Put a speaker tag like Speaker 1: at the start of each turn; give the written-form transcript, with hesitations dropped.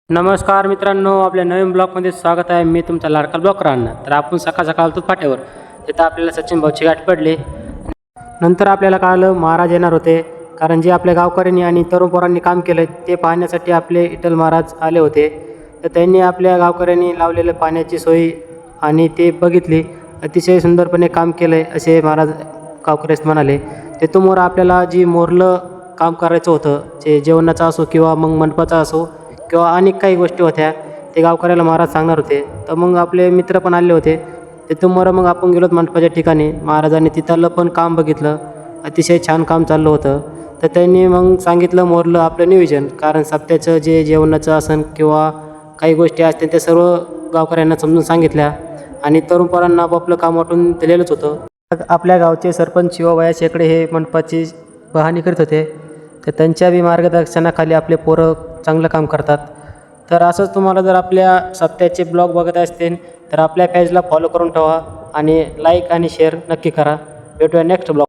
Speaker 1: नमस्कार मित्रांनो, आपल्या नवीन ब्लॉगमध्ये स्वागत आहे. मी तुमचा लाडका ब्लॉगर अण्णा. तर आपण सकाळ सकाळ आलो फाट्यावर. तिथं आपल्याला सचिन भाऊची गाठ पडली. नंतर आपल्याला कळालं महाराज येणार होते, कारण जे आपल्या गावकऱ्यांनी आणि तरुण पोरांनी काम केलं ते पाहण्यासाठी आपले विठ्ठल महाराज आले होते. तर त्यांनी आपल्या गावकऱ्यांनी लावलेलं पाण्याची सोय आणि ते बघितली. अतिशय सुंदरपणे काम केलं आहे असे महाराज गावकऱ्यास म्हणाले. तिथून आपल्याला जी मोरलं काम करायचं होतं, जे जेवणाचं असो किंवा मग मंडपाचं असो किंवा अनेक काही गोष्टी होत्या, ते गावकऱ्याला महाराज सांगणार होते. तर मग आपले मित्र पण आले होते. तिथून मग आपण गेलो मंडपाच्या ठिकाणी. महाराजांनी तिथलं पण काम बघितलं. अतिशय छान काम चाललं होतं. तर त्यांनी मग सांगितलं मोरलं आपलं नियोजन, कारण सप्त्याचं जे जेवणाचं असन किंवा काही गोष्टी असतील ते सर्व गावकऱ्यांना समजून सांगितल्या आणि तरुण पोरांना आपापलं काम वाटून दिलेलंच होतं. आपल्या गावचे सरपंच शिवाबाया शेकडे हे मंडपाची पाहणी करीत होते. तर त्यांच्या बी मार्गदर्शनाखाली आपले पोरं चांगलं काम करतात. तर असंच तुम्हाला जर आपल्या सप्त्याचे ब्लॉग बघत असतील तर आपल्या पेजला फॉलो करून ठेवा आणि लाईक आणि शेअर नक्की करा. भेटूया नेक्स्ट ब्लॉग.